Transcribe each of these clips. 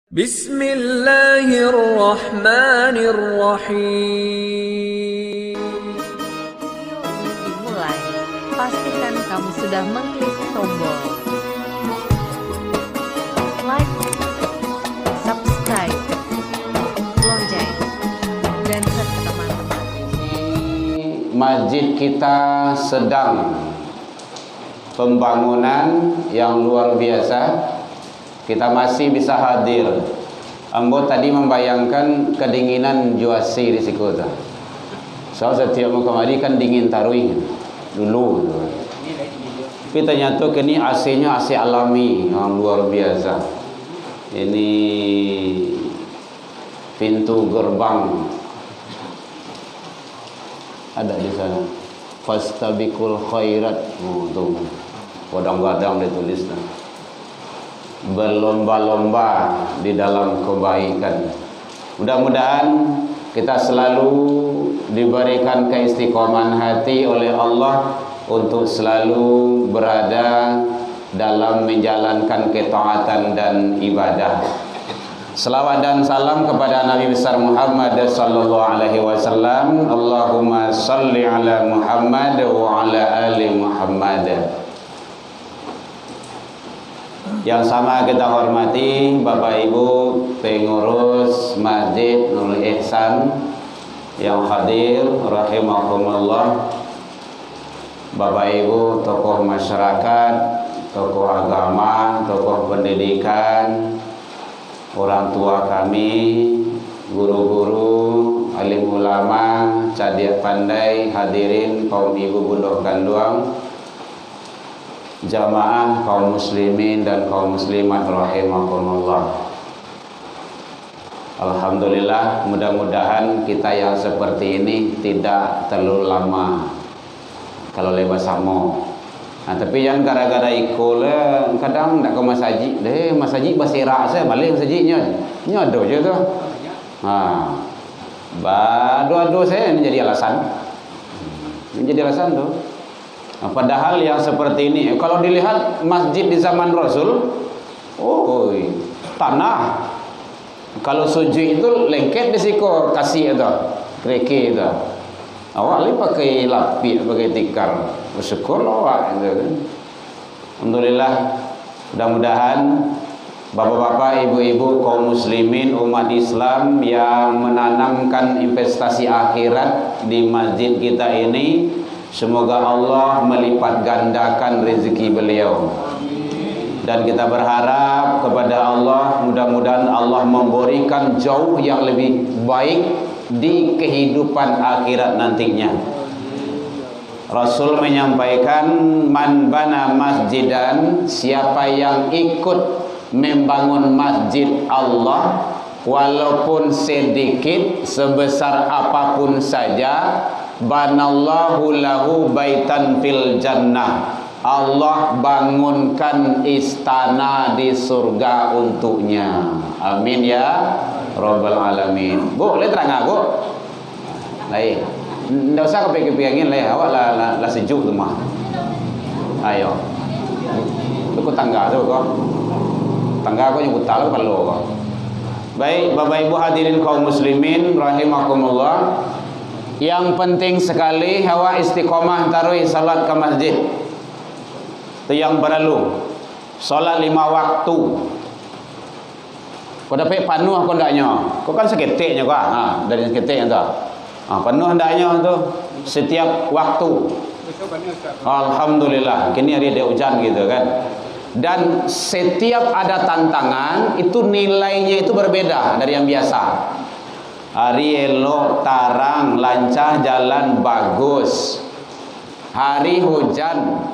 Bismillahirrahmanirrahim. Dimulai, pastikan kamu sudah mengklik tombol like, subscribe, lonceng, dan share ke teman-teman. Masjid kita sedang pembangunan yang luar biasa. Kita masih bisa hadir. Ambo tadi membayangkan kedinginan juasi di situ. So setiap mau kemari kan dingin tarui dulu. Tapi ternyata ini AC-nya AC alami yang luar biasa. Ini pintu gerbang ada di sana. Fastabiqul khairat. Oh, tuh. Kadang-kadang ditulis. Berlomba-lomba di dalam kebaikan. Mudah-mudahan kita selalu diberikan keistiqomahan hati oleh Allah untuk selalu berada dalam menjalankan ketaatan dan ibadah. Selawat dan salam kepada Nabi besar Muhammad sallallahu alaihi wasallam. Allahumma shalli ala Muhammad wa ala ali Muhammad. Yang sama kita hormati Bapak Ibu pengurus Masjid Nurul Ihsan yang hadir rahimahumullah, Bapak Ibu tokoh masyarakat, tokoh agama, tokoh pendidikan, orang tua kami, guru-guru, alim ulama, cadiak pandai, hadirin kaum ibu bundok kanduang, jamaah kaum muslimin dan kaum muslimat rahimakumullah. Alhamdulillah, mudah-mudahan kita yang seperti ini tidak terlalu lama kalau lewat samo. Nah, tapi yang gara-gara ikul kadang nak ke masjid deh, masjid basira saya balik masjidnya. Nyodo je tu. Ha. Badu-adu saya ini jadi alasan. Ini jadi alasan tu. Nah, padahal yang seperti ini, kalau dilihat masjid di zaman Rasul, oh, tanah. Kalau sujud itu lengket di siku kasih itu, keriki itu. Awalnya pakai lapik, pakai tikar. Bersyukur awak itu kan. Alhamdulillah, mudah-mudahan bapak-bapak, ibu-ibu, kaum muslimin, umat Islam yang menanamkan investasi akhirat di masjid kita ini, semoga Allah melipat gandakan rezeki beliau. Dan kita berharap kepada Allah, mudah-mudahan Allah memberikan jauh yang lebih baik di kehidupan akhirat nantinya. Rasul menyampaikan, man bana masjidan, siapa yang ikut membangun masjid Allah walaupun sedikit, sebesar apapun saja, banallahu lahu baitan fil jannah, Allah bangunkan istana di surga untuknya. Amin ya rabbal alamin. Bu, boleh terang Bu? Lain. Ndak usah kepikir-pikirin lah, awak lah sejuk tu mah. Ayo. Tu ko tangga tu kok. Tangga ko yang utal perlu kok. Baik, Bapak Ibu hadirin kaum muslimin rahimakumullah. Yang penting sekali hawa istiqomah taruh salat ke masjid. Itu yang perlu. Salat 5 waktu. Kau dapat penuh kau ndaknya. Kau kan seketiknya kau. Ha, dari seketiknya tu. Ha, penuh ndaknya tu setiap waktu. Alhamdulillah. Kini hari ada hujan gitu kan. Dan setiap ada tantangan itu nilainya itu berbeda dari yang biasa. Hari elok, tarang, lancar, jalan bagus. Hari hujan,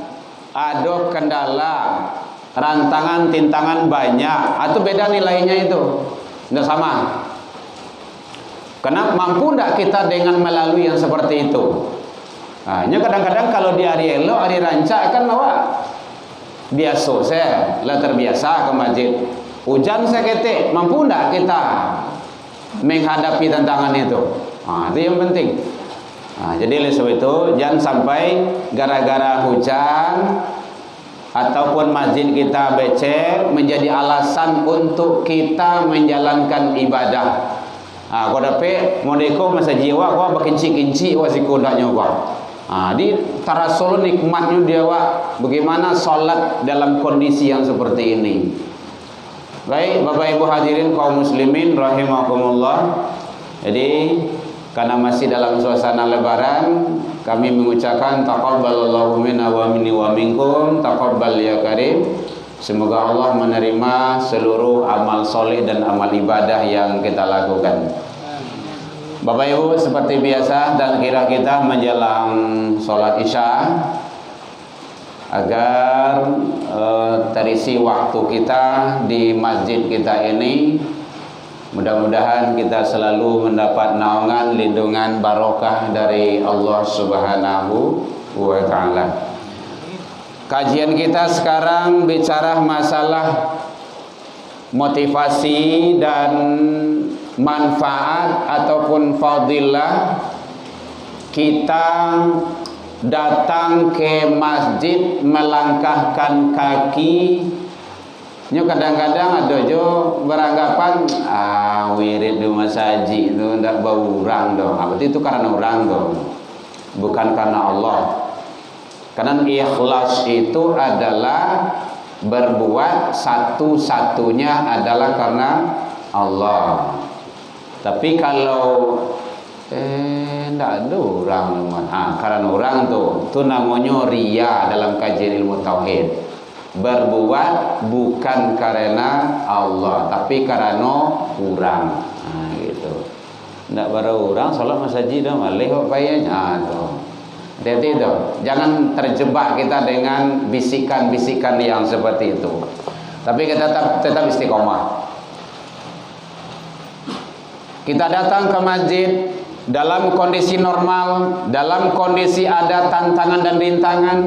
ada kendala, rantangan, tintangan banyak. Itu beda nilainya itu. Tidak sama. Karena mampu tidak kita dengan melalui yang seperti itu. Hanya kadang-kadang kalau di hari elok, hari rancak kan awak biasa saya, lah terbiasa ke masjid. Hujan saya ketik, mampu tidak kita menghadapi tantangan itu? Itu yang penting. Jadi oleh sebab itu jangan sampai gara-gara hujan ataupun masjid kita becek menjadi alasan untuk kita menjalankan ibadah. Kau dapat modeko masa jiwa kau berkinci-kinci wasiku dak nyoba. Di tarasul nikmatnya dia bagaimana solat dalam kondisi yang seperti ini. Baik Bapak Ibu hadirin kaum muslimin rahimakumullah. Jadi karena masih dalam suasana lebaran, kami mengucapkan taqabbalallahu minna wa minni wa minkum, taqabbal ya karim. Semoga Allah menerima seluruh amal soleh dan amal ibadah yang kita lakukan. Bapak Ibu, seperti biasa dan kira kita menjelang sholat isya, agar terisi waktu kita di masjid kita ini, mudah-mudahan kita selalu mendapat naungan, lindungan, barokah dari Allah Subhanahu wa Ta'ala. Kajian kita sekarang bicara masalah motivasi dan manfaat ataupun fadilah kita datang ke masjid melangkahkan kaki. Kadang-kadang ada jo beranggapan wirid di masjid itu ndak bau orang doh. Berarti itu karena orang doh, bukan karena Allah. Karena ikhlas itu adalah berbuat satu-satunya adalah karena Allah. Tapi kalau ndak ada orang karena orang tu namanya riya dalam kajian ilmu tauhid. Berbuat bukan karena Allah, tapi karena orang. Gitu. Ndak baru orang salat masjid dah malih kok payahnya tu. Hati-hati tu. Jangan terjebak kita dengan bisikan-bisikan yang seperti itu. Tapi kita tetap istiqomah. Kita datang ke masjid dalam kondisi normal, dalam kondisi ada tantangan dan rintangan,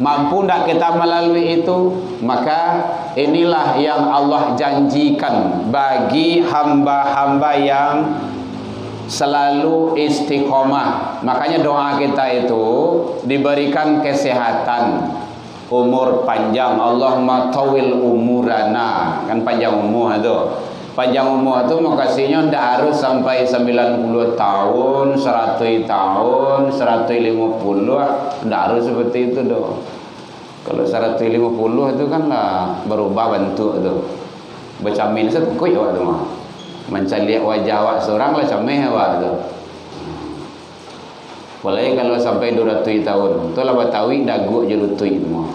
mampu tak kita melalui itu, maka inilah yang Allah janjikan bagi hamba-hamba yang selalu istiqomah. Makanya doa kita itu diberikan kesehatan, umur panjang. Allahumma tawil umurana, kan panjang umur itu. Panjang umur itu makasihnya tidak harus sampai 90 tahun, 100 tahun, 150. Tidak harus seperti itu doh. Kalau 150 itu kan lah berubah bentuk tu. Bercamin sekut awak tu mah. Mencari wajah awak seorang lah camih awak tu. Apalagi kalau sampai 200 tahun. Tu lah batawi dagu je lutui tu mah.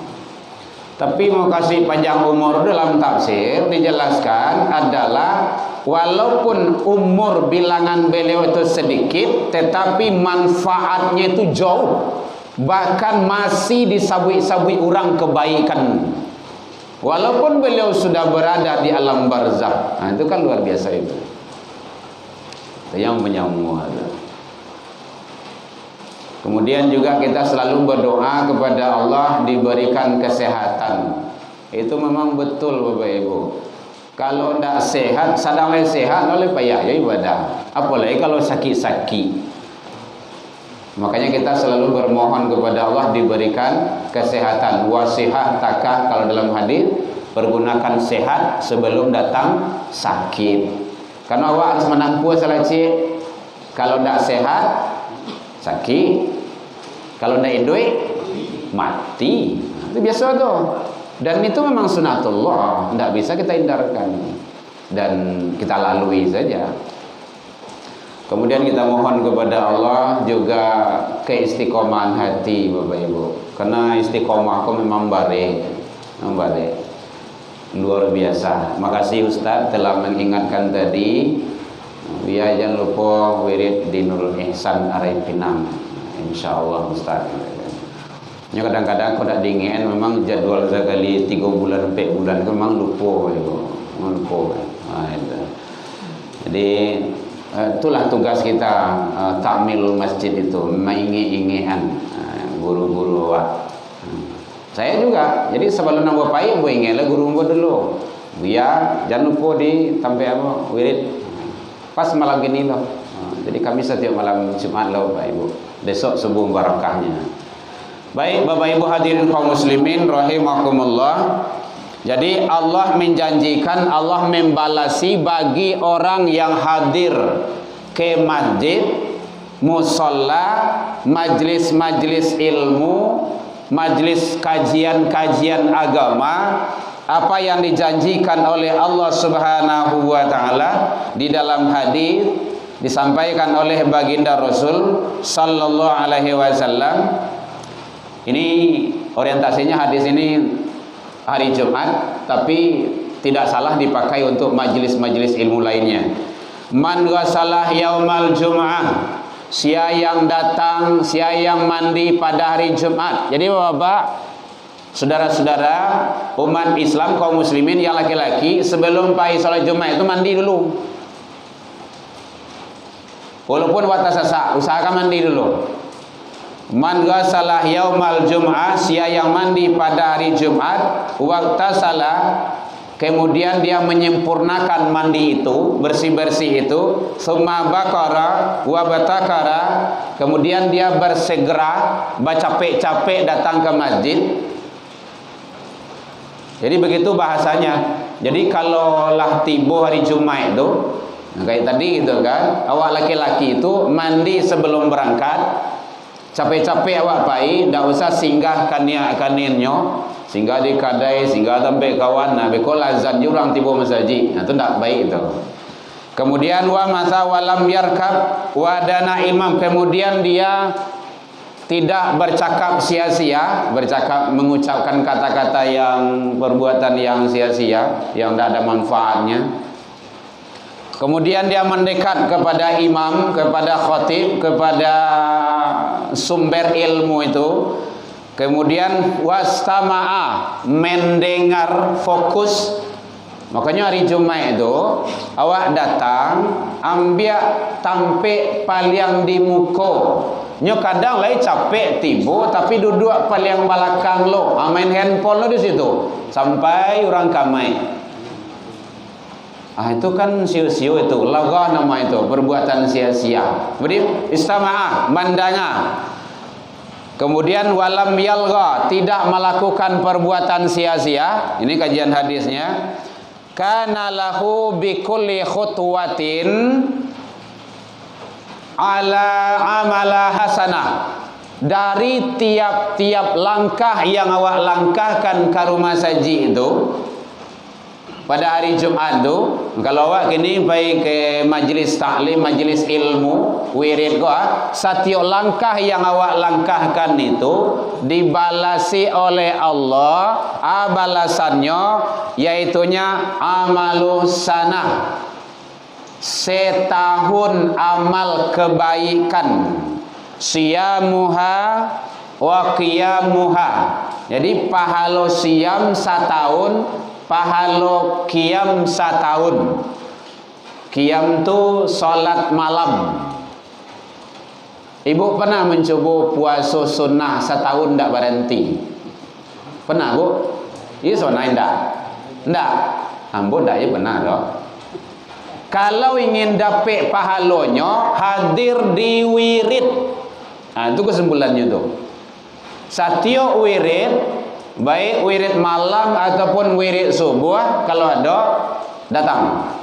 Tapi mau kasih panjang umur dalam tafsir dijelaskan adalah walaupun umur bilangan beliau itu sedikit, tetapi manfaatnya itu jauh, bahkan masih disabui-sabui orang kebaikan walaupun beliau sudah berada di alam barzakh. Itu kan luar biasa itu yang menyambung. Kemudian juga kita selalu berdoa kepada Allah diberikan kesehatan. Itu memang betul Bapak Ibu. Kalau tidak sehat, sedang sehat oleh payah ya ibadah. Apalagi kalau sakit-sakit. Makanya kita selalu bermohon kepada Allah diberikan kesehatan. Wasihah takah, kalau dalam hadis pergunakan sehat sebelum datang sakit. Karena Allah harus menampu salah cik. Kalau tidak sehat sakit, kalau tidak duit mati. Itu biasa tu. Dan itu memang sunatullah, tidak bisa kita hindarkan dan kita lalui saja. Kemudian kita mohon kepada Allah juga keistiqomahan hati Bapak Ibu. Karena istiqomah aku memang baik, luar biasa. Makasih Ustaz telah mengingatkan tadi. Ya jangan lupa wirid di Nurul Ihsan Arifin, insyaallah Ustaz. Ya kadang-kadang aku tak dingin, memang jadwal sekali 3 bulan 4 bulan memang lupa lupa. Jadi itulah tugas kita, takmil masjid itu, mengingi-ingian guru-guru awak. Saya juga. Jadi sebelum nambah payung ingatlah guru dulu. Ya jangan lupa di sampai apa wirid. Pas malam gini loh. Jadi kami setiap malam Jumat loh Pak Ibu. Besok subuh barakahnya. Baik Bapak Ibu hadirin kaum muslimin rahimakumullah. Jadi Allah menjanjikan, Allah membalasi bagi orang yang hadir ke masjid, musalla, majlis-majlis ilmu, majlis kajian-kajian agama, apa yang dijanjikan oleh Allah Subhanahu wa taala di dalam hadis disampaikan oleh baginda Rasul sallallahu alaihi wasallam. Ini orientasinya hadis ini hari Jumat, tapi tidak salah dipakai untuk majelis-majelis ilmu lainnya. Man ghasalah yaumal jum'ah, sia yang datang, sia yang mandi pada hari Jumat. Jadi Bapak, saudara-saudara umat Islam kaum muslimin yang laki-laki sebelum pergi salat Jumat itu mandi dulu. Walaupun waktu sasak, usahakan mandi dulu. Man ghasalah yaumal jum'ah, sia yang mandi pada hari Jumat, waqtasalah, kemudian dia menyempurnakan mandi itu, bersih-bersih itu, summa baqara wa batakara, kemudian dia bersegera, capek-capek datang ke masjid. Jadi begitu bahasanya. Jadi kalau lah tiba hari Jumat itu, kayak tadi gitu kan, awak laki-laki itu mandi sebelum berangkat. Capek-capek awak pai, ndak usah singgah kaninyo, singgah di kadai, singgah sampai kawan. Nah, bekol azan jurang tiba masjid. Nah, itu ndak baik itu. Kemudian wa masa walam yarkab wa dana imam, kemudian dia tidak bercakap sia-sia, bercakap mengucapkan kata-kata yang perbuatan yang sia-sia, yang tidak ada manfaatnya. Kemudian dia mendekat kepada imam, kepada khatib, kepada sumber ilmu itu. Kemudian wastama'a, mendengar, fokus. Makanya hari Jumat itu awak datang, ambil tampe paling di muka. Nyo kadang lai capek tiba tapi duduk paling belakang lo, main handphone lo di situ sampai orang kamai. Itu kan siu-siu itu, lagah nama itu, perbuatan sia-sia. Jadi istama'ah, mandanga. Kemudian walam yalgha, tidak melakukan perbuatan sia-sia. Ini kajian hadisnya. Kana lahu bikulli khutwatin ala amala hasanah. Dari tiap-tiap langkah yang awak langkahkan ke rumah saji itu, pada hari Jumat tu, kalau awak kini pergi ke majlis taklim, majlis ilmu, wirid gua, setiap langkah yang awak langkahkan itu dibalasi oleh Allah, balasannya yaitunya amalus sanah, setahun amal kebaikan, siyamuha wa qiyamuha. Jadi pahala siam setahun, pahala qiyam setahun. Qiyam tu solat malam. Ibu pernah mencoba puasa sunnah setahun tak berhenti? Pernah bu? Ini sunnah enggak? Enggak. Ambo enggak ya pernah dong. Kalau ingin dapat pahalanya, hadir di wirid. Itu kesimpulannya tu. Setiap wirid, baik wirid malam ataupun wirid subuh, kalau ada datang.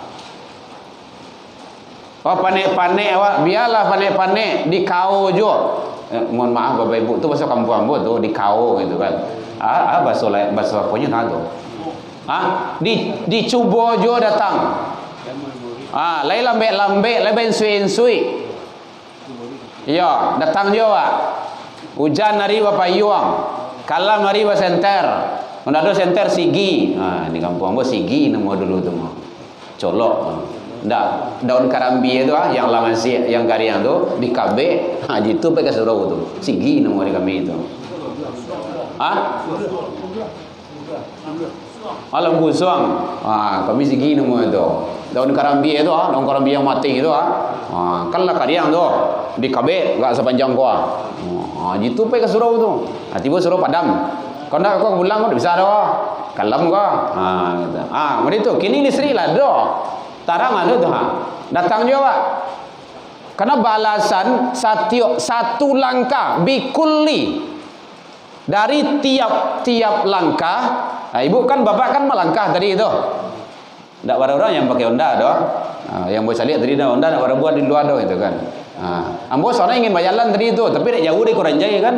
Oh panek-panek awak, biarlah panek-panek di kau jo. Mohon maaf Bapak Ibu, tu bahasa kampung ambo tu di kau gitu kan. Bahasa apanya tak tu. Dicuba jo datang. Lai lambe-lambe, lai bensui-ensui. Ya, datang jo awak. Hujan hari Bapak Yuang. Kalam hari Bapak senter. Menado senter sigi. Di kampung ambo sigi nama dulu tu mah. Colok. Ndak, daun karambi itu yang lama sih, yang kariang tu di KB, jitu pakai surau tu. Sigi nama di kami itu. Alam busuang. Kami sigi nama itu. Daun karambi itu daun karambi yang mati itu kan lah kariang tu di KB enggak sepanjang gua. Jitu pakai surau tu. Tiba surau padam. Kau nak kau pulang kau bisa dah. Kalam kau. Gitu. Begitu. Kini listrik lah dah. Tarang ada tu datang juga. Karena balasan satu langkah bikulli dari tiap-tiap langkah. Nah, ibu kan bapak kan melangkah tadi itu. Tidak ada orang yang pakai Honda doh. Yang bos lihat tadi dah Honda nak ada buat di luar doh itu kan. Ambo soalnya ingin bayalan tadi itu, tapi dah jauh di Koranjai kan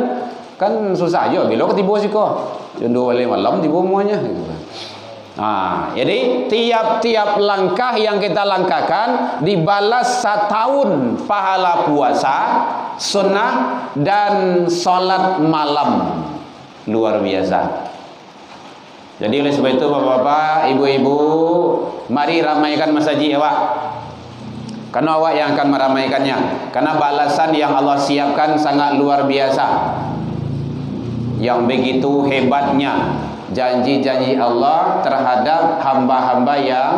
susah aja. Belok ke tibo sih kok. Jondo balik malam tibo semuanya gitu kan. Jadi tiap-tiap langkah yang kita langkahkan dibalas 1 tahun pahala puasa sunnah dan sholat malam. Luar biasa. Jadi oleh sebab itu bapak-bapak, ibu-ibu, mari ramaikan masjid awak. Karena awak yang akan meramaikannya. Karena balasan yang Allah siapkan sangat luar biasa. Yang begitu hebatnya janji-janji Allah terhadap hamba-hamba yang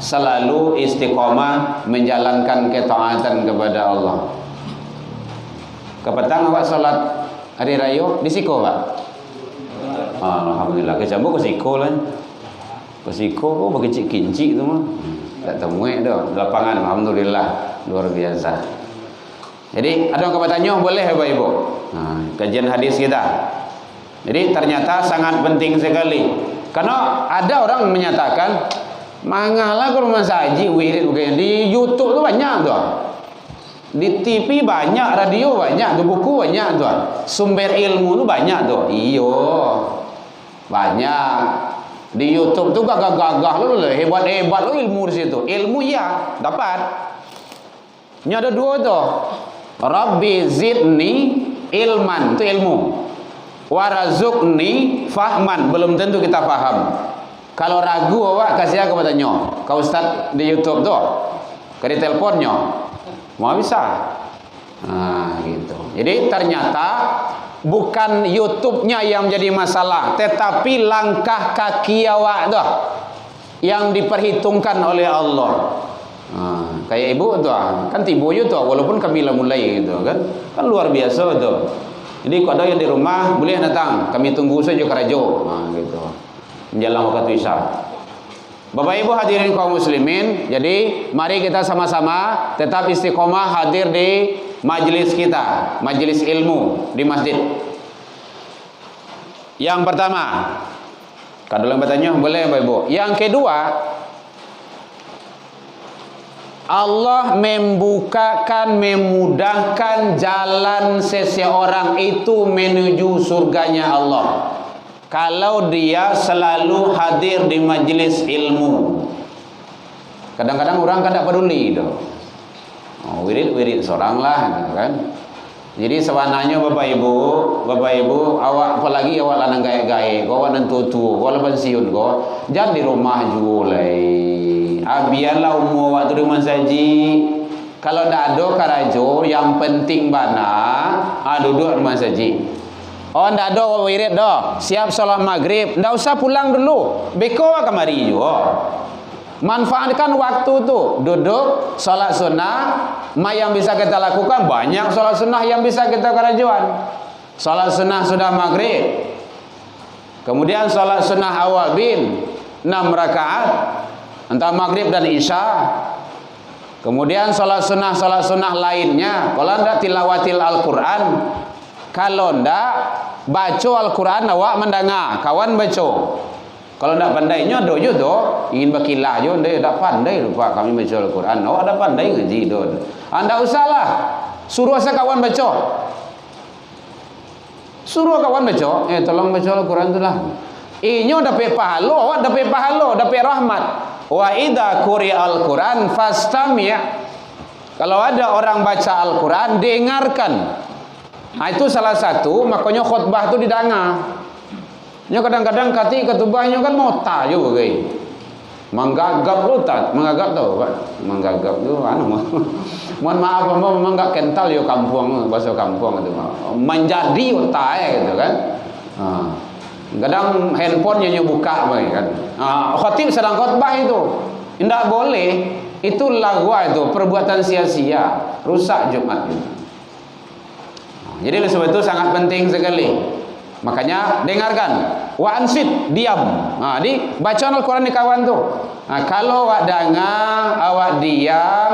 selalu istiqomah menjalankan ketaatan kepada Allah. Kepetang awak salat hari raya di Siko, Pak? Alhamdulillah. Kecambu ke Siko lah. Ke Siko bagi cik kinci tu mah. Tak temuik dah lapangan. Alhamdulillah, luar biasa. Jadi ada yang bertanya boleh Bapak Ibu. Kajian hadis kita. Jadi ternyata sangat penting sekali. Karena ada orang menyatakan, mangalah kalau masaji wirid begini di YouTube tu banyak tu. Di TV banyak, radio banyak, tu buku banyak tu. Sumber ilmu tu banyak tu. Iyo. Banyak. Di YouTube tu gagah-gagah lu, hebat-hebat lu ilmu di situ. Ilmu ya, dapat. Ini ada 2 tu. Rabbi zidni ilman, tu ilmu. Warazukni fahman, belum tentu kita faham. Kalau ragu awak kasih aku bertanya ke ustaz di YouTube tu, ke di teleponnya mau bisa. Gitu. Jadi ternyata bukan YouTube-nya yang menjadi masalah, tetapi langkah kaki awak tu yang diperhitungkan oleh Allah. Kayak ibu tu kan tibu tu walaupun kami lah mulai gitu kan luar biasa tu. Jadi kalau ada yang di rumah boleh datang, kami tunggu saja kerajo, gitu. Menjelang waktu Isya. Bapak Ibu hadirin kaum muslimin, jadi mari kita sama-sama tetap istiqomah hadir di majelis kita, majelis ilmu di masjid. Yang pertama, kalau yang bertanya boleh Bapak Ibu. Yang kedua, Allah membukakan, memudahkan jalan seseorang itu menuju surganya Allah kalau dia selalu hadir di majlis ilmu. Kadang-kadang orang kan tak peduli tu. Wirid seorang lah kan. Jadi sebenarnya Bapak Ibu, awak apalagi awak lanang gaya-gaya, awak nan tutu, awak pensiun kau, jangan di rumah julai. Biarlah umur waktu di masaji. Kalau dah ada karajo yang penting bana, duduk di masaji. Ndak ada wirid dah. Siap solat maghrib, ndak usah pulang dulu. Beko kemari juga. Manfaatkan waktu tu, duduk solat sunnah. Yang bisa kita lakukan banyak solat sunnah yang bisa kita karajuan. Solat sunnah sudah maghrib. Kemudian solat sunnah awal bin 6 rakaat antara maghrib dan isya. Kemudian solat sunnah lainnya. Kalau anda tilawatil Al-Quran, kalau anda baca Al-Quran awak mendengar kawan baca. Kalau anda pandainya do je tu ingin berkilah je anda tak pandai lupa kami baca Al-Quran. Awak dah pandai ngaji tu. Anda usahlah suruh kawan baca. Suruh kawan baca, tolong baca Al-Quran tu lah. Inyo dapat pahala, awak dapat pahala, dapat rahmat. Wa idza quri'al Quran fastami'. Kalau ada orang baca Al-Quran, dengarkan. Itu salah satu, makanya khutbah tu didengar. Nya kadang-kadang kati ketubahnya kan mota juga guys. Menggagap lu tak? Menggagap tau Pak? Menggagap tu mohon maaf memang enggak kental yo kampung, bahasa kampung itu. Menjadi otak gitu kan. Kadang handphonenya buka kan. Khatib sedang khutbah itu. Tidak boleh. Itu lagwa itu, perbuatan sia-sia, rusak Jumat itu. Jadi oleh sebab itu sangat penting sekali. Makanya dengarkan, wa ansit, diam. Di bacaan Al-Quran di kawan tu. Kalau awak dengar, awak diam,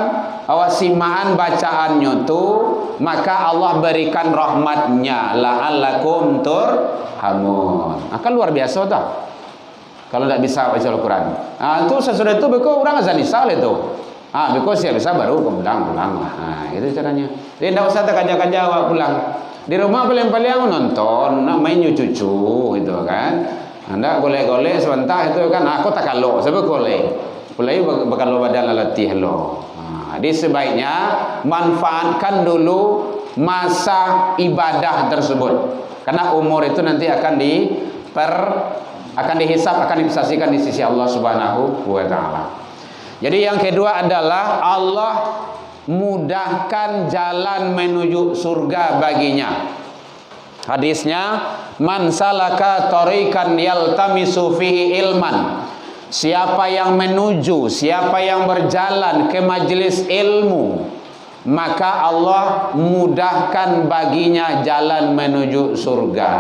awak simaan bacaannya tu, maka Allah berikan rahmatnya, la'allakum turhamun. Kan luar biasa tak? Kalau tidak bisa baca Al-Quran, itu sesudah itu beko orang azan isya itu. Beko siap bisa baru pulang lah. Itu caranya. Jadi tidak usah terkaja-kaja awak pulang. Di rumah paling-paling nonton, main cucu gitu kan. Anda golek-golek sebentar itu kan, aku tak kalau sebab golek. Mulai bakal badan latih lo. Jadi sebaiknya manfaatkan dulu masa ibadah tersebut. Karena umur itu nanti akan dihisab, akan disaksikan di sisi Allah Subhanahu wa taala. Jadi yang kedua adalah Allah mudahkan jalan menuju surga baginya. Hadisnya, man salaka tariqan yaltamisu fihi ilman. Siapa yang menuju, siapa yang berjalan ke majelis ilmu, maka Allah mudahkan baginya jalan menuju surga.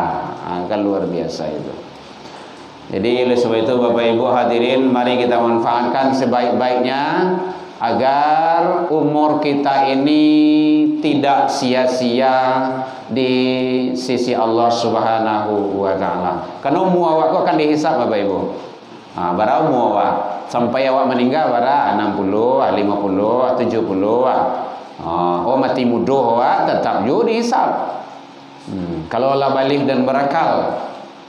Kan luar biasa itu. Jadi oleh sebab itu Bapak Ibu hadirin, mari kita manfaatkan sebaik-baiknya agar umur kita ini tidak sia-sia di sisi Allah Subhanahu wa taala. Karena umur awak akan dihisab Bapak Ibu. Bara umur awak sampai awak meninggal bara 60, 50, 70. Mati muda awak tetap juga dihisab. Kalau Allah balik dan berakal.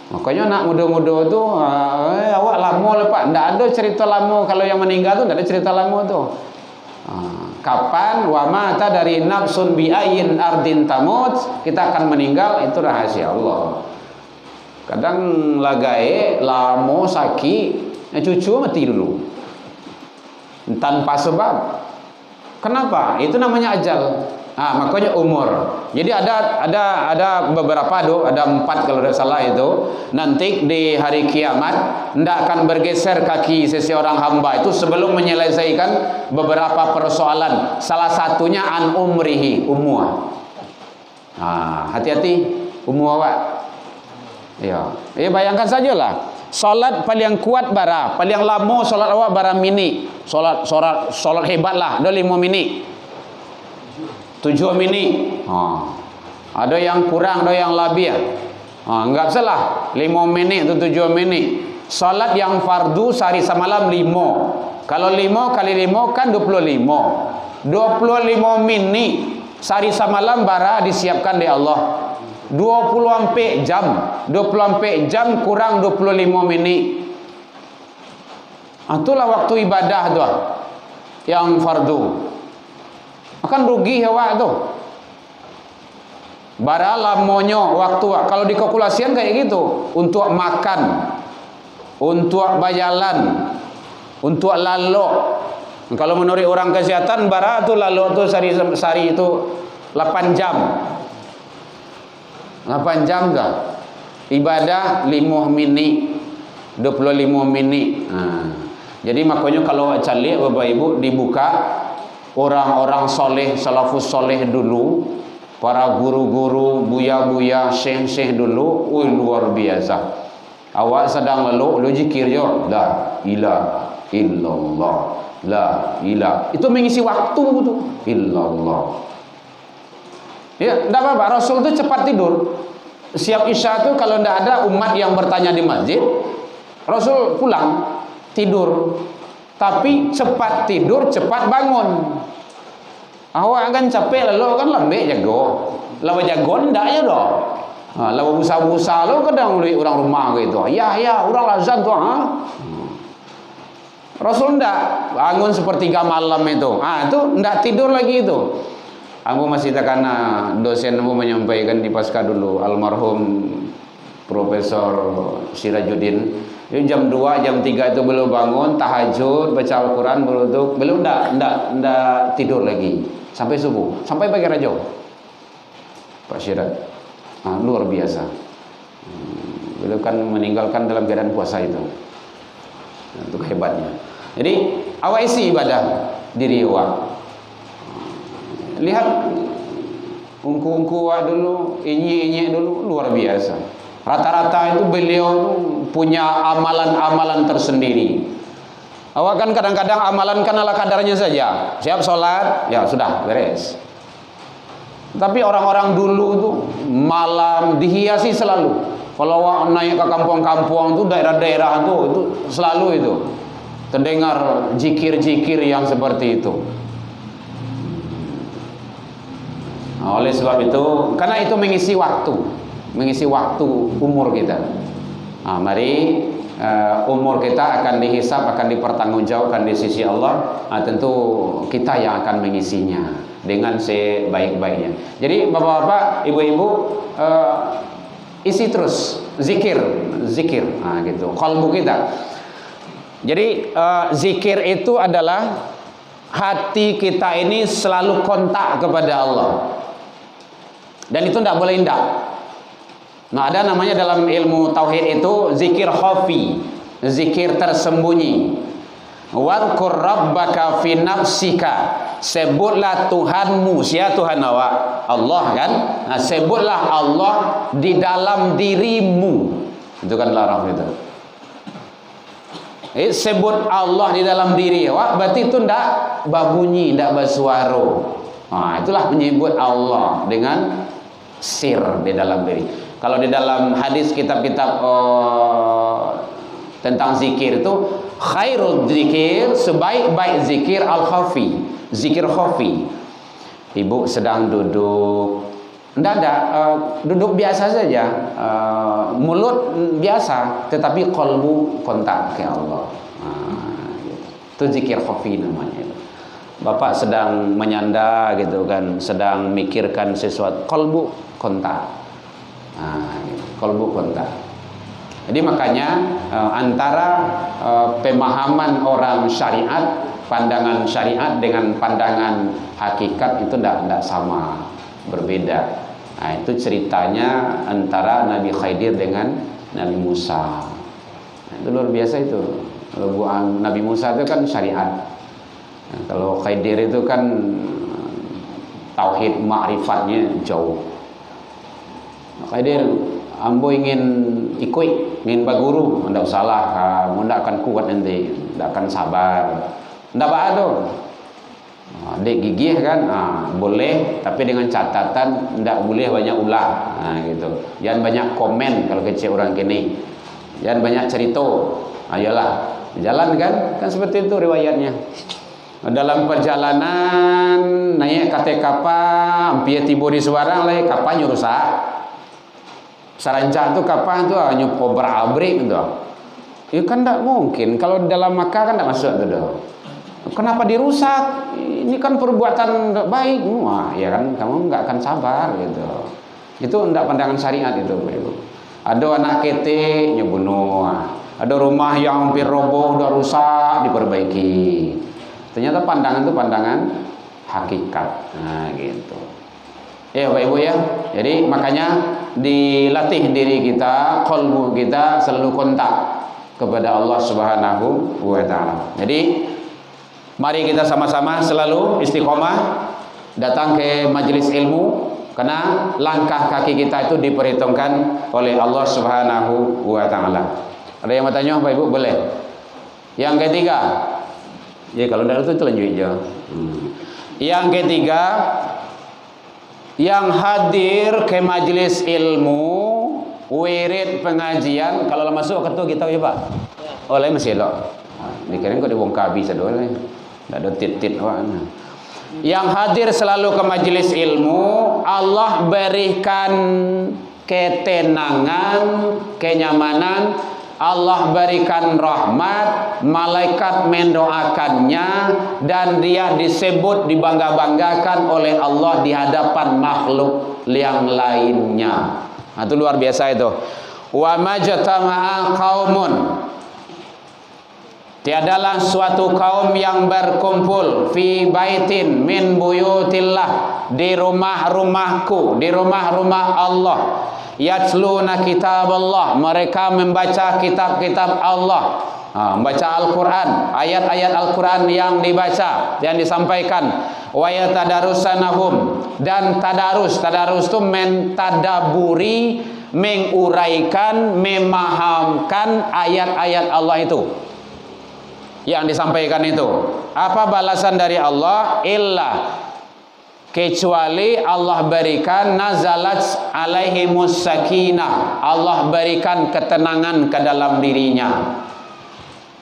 Makanya anak muda-muda tu awak lama lepas, tidak ada cerita lama. Kalau yang meninggal tu tidak ada cerita lama tu. Kapan wa mata dari nafsun bi ayyin ardin tamut, kita akan meninggal, itu rahasia Allah. Kadang lagai lama sakit, cucu mati dulu tanpa sebab. Kenapa? Itu namanya ajal. Makanya umur. Jadi ada beberapa ada 4 kalau tidak salah itu. Nanti di hari kiamat tidak akan bergeser kaki seseorang hamba itu sebelum menyelesaikan beberapa persoalan. Salah satunya an umrihi, umur. Hati-hati umur awak. Ya, bayangkan sajalah. Solat paling kuat bara, paling lama solat awak bara minit. Solat hebatlah, ada 5 minit. 7 minit. Ada yang kurang, ada yang lebih. Enggak salah. 5 minit atau 7 minit. Salat yang fardu sehari semalam 5. Kalau 5 kali 5 kan 25. 25 minit sehari semalam bara disiapkan di Allah. 24 jam. 24 jam kurang 25 minit. Itulah waktu ibadah tu yang fardu. Akan rugi awak tu. Bara lamonyo waktu kalau dikalkulasikan kayak gitu, untuk makan, untuk bayalan, untuk lalu. Kalau menurut orang kesehatan bara tu lalu tu sehari itu 8 jam. 8 jam dah. Ibadah 5 minit, 25 minit. Jadi makanya kalau cari Bapak Ibu dibuka orang-orang soleh, salafus soleh dulu, para guru-guru, buya-buya, syekh-syekh dulu, luar biasa. Awak sedang lalu zikir je, la ilaha illallah, la ilaha. Itu mengisi waktu tu, illallah. Ya, tidak apa-apa. Rasul itu cepat tidur. Siap isya tu kalau tidak ada umat yang bertanya di masjid, Rasul pulang tidur. Tapi cepat tidur, cepat bangun. Awak kan capek lalu kan lembek jago. Lawa jago ndak ya doh. Lawa busa-busa lo kadang orang rumah gitu. Ya, orang lazan tu Rasul ndak bangun sepertiga malam itu. Itu ndak tidur lagi itu. Aku masih takana dosen aku menyampaikan di pasca dulu, almarhum Profesor Sirajuddin. Jam 2, jam 3 itu belum bangun, tahajud, baca Al-Quran, belum ndak tidur lagi sampai subuh, sampai pagi rajo. Pak Syirat, luar biasa. Beliau kan meninggalkan dalam keadaan puasa itu. Itu hebatnya. Jadi awak isi ibadah diri awak. Lihat ungku-ungku dulu, inyi-inyi dulu, luar biasa. Rata-rata itu beliau punya amalan-amalan tersendiri. Awak kan kadang-kadang amalan kan ala kadarnya saja. Siap sholat, ya sudah beres. Tapi orang-orang dulu itu malam dihiasi selalu. Kalau naik ke kampung-kampung itu, daerah-daerah itu selalu itu terdengar zikir-zikir yang seperti itu. Nah, oleh sebab itu, karena itu mengisi waktu umur kita. Nah, mari umur kita akan dihisab, akan dipertanggungjawabkan di sisi Allah. Nah, tentu kita yang akan mengisinya dengan sebaik-baiknya. Jadi bapak-bapak, ibu-ibu, isi terus zikir. Nah, gitu. Qalbu kita. Jadi zikir itu adalah hati kita ini selalu kontak kepada Allah. Dan itu tidak boleh indah. Nah, ada namanya dalam ilmu tauhid itu zikir khafi, zikir tersembunyi. Wadhkur rabbaka fi nafsika, sebutlah Tuhanmu. Siapa Tuhan awak? Allah kan? Nah, sebutlah Allah di dalam dirimu. Itu kan larang itu. Sebut Allah di dalam diri awak, berarti itu tidak berbunyi, tidak bersuara. Nah, itulah menyebut Allah dengan sir di dalam diri. Kalau di dalam hadis kitab-kitab tentang zikir itu, khairul zikir, sebaik-baik zikir al-khafi, zikir khafi. Ibu sedang duduk, tidak ada, duduk biasa saja, mulut biasa, tetapi qalbu kontak ke Allah. Nah, gitu. Itu zikir khafi namanya. Bapak sedang menyanda gitu kan, sedang mikirkan sesuatu, qalbu kontak. Nah, qalbu kontak. Jadi makanya antara pemahaman orang syariat, pandangan syariat dengan pandangan hakikat itu tidak sama, berbeda. Nah, itu ceritanya antara Nabi Khidir dengan Nabi Musa. Nah, itu luar biasa itu. Kalau Nabi Musa itu kan syariat. Nah, kalau Khidir itu kan tauhid ma'rifatnya jauh. Khidir, ambo ingin ikut, ingin berguru, tidak usahlah, kamu tidak akan kuat nanti, tidak akan sabar, tidak ada. Adik gigih kan, boleh, tapi dengan catatan tidak boleh banyak ulah, gitu. Jangan banyak komen kalau kecil orang kini, jangan banyak cerita, ayolah, jalan kan seperti itu riwayatnya. Dalam perjalanan naik kate kapal, hampir tiba di Semarang lah, kapalnya rusak. Sarancak tu kapal tu hanya obrak-abrik tu. Ya kan tak mungkin. Kalau dalam Makkah kan tak masuk tu dah. Kenapa dirusak? Ini kan perbuatan tak baik. Wah, ya kan kamu enggak akan sabar gitu. Itu enggak pandangan syariat itu, Ibu. Ada anak kete nyebunuh. Ada rumah yang hampir roboh, udah rusak, diperbaiki. Ternyata pandangan itu pandangan hakikat. Nah, gitu. Ya Bapak Ibu ya. Jadi makanya dilatih diri kita, qalbu kita selalu kontak kepada Allah Subhanahu wa taala. Jadi mari kita sama-sama selalu istiqomah datang ke majelis ilmu, karena langkah kaki kita itu diperhitungkan oleh Allah Subhanahu wa taala. Ada yang mau tanya Bapak Ibu? Boleh. Yang ketiga, ya kalau tidak itu lanjut aja. Yang ketiga, yang hadir ke majelis ilmu, wirid pengajian, kalau masuk ketua kita ya Pak. Oleh masih lo. Dikirain kok dibongkar bisa doang. Enggak ada tit-tit awak. Yang hadir selalu ke majelis ilmu, Allah berikan ketenangan, kenyamanan, Allah berikan rahmat, malaikat mendoakannya, dan dia disebut, dibangga-banggakan oleh Allah di hadapan makhluk yang lainnya. Nah, itu luar biasa itu. Wa majtama'a qaumun, tiadalah suatu kaum yang berkumpul fi baitin min buyutillah, di rumah-rumahku, di rumah-rumah Allah, yatluna kitab Allah, mereka membaca kitab-kitab Allah, membaca Al-Quran, ayat-ayat Al-Quran yang dibaca, yang disampaikan. Wa yatadarusanahum, dan tadarus itu mentadaburi, menguraikan, memahamkan ayat-ayat Allah itu yang disampaikan itu. Apa balasan dari Allah? Illa kecuali Allah berikan nazalat alaihimus sakinah, Allah berikan ketenangan ke dalam dirinya.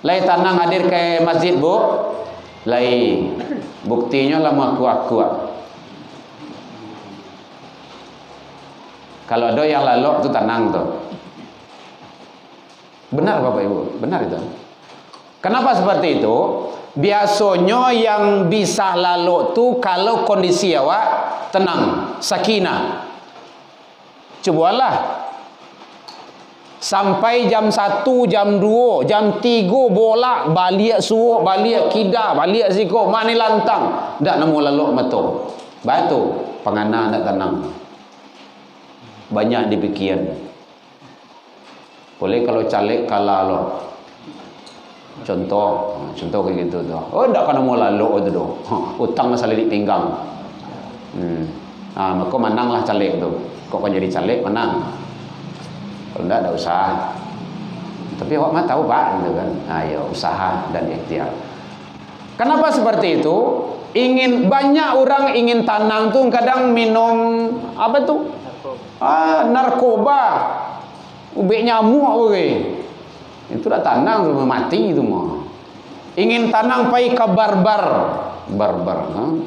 Lai tenang hadir ke masjid, Bu? Lai. Buktinya lama kuat-kuat. Kalau ada yang lalu tu tenang tu. Benar Bapak Ibu? Benar itu. Kenapa seperti itu? Biasanya yang bisa lalu tu kalau kondisi awak tenang, sakinah. Cobalah sampai jam 1, jam 2, jam 3 bolak balik suuk, balik kida, balik ziko, mani lantang. Ndak nemu lalu metu. Batu pengana ndak tenang. Banyak dipikiran. Boleh kalau caleg kalah lo. Contoh kayak gitu tuh. Oh, ndak kan mau lalu itu doh. Utang masalah di pinggang. Maka menanglah caleg tu. Kok kan jadi caleg menang. Kalau ndak usah. Tapi awak mah tahu Pak, gitu kan. Ayo usaha dan ikhtiar. Kenapa seperti itu? Banyak orang ingin tenang tuh kadang minum apa tuh? Narkoba. Ubek nyamuk itu dah tenang semua mati itu mah. Ingin tenang pai ke barbar,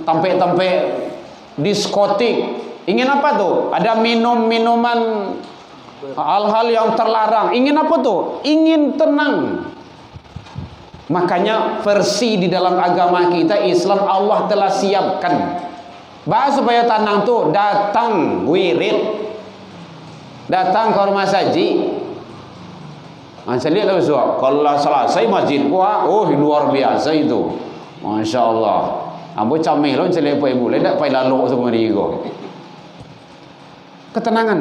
tampe diskotik. Ingin apa tuh? Ada minuman hal-hal yang terlarang. Ingin apa tuh? Ingin tenang. Makanya versi di dalam agama kita Islam Allah telah siapkan. Bahas supaya tenang tuh datang wirid. Datang ke rumah saji. Saya lihat lah besok. Kalau selesai masjid kuah, luar biasa itu. Masya Allah. Ambo camil lo saya lihat ibu. Tidak payah lalu semua dia. Ketenangan.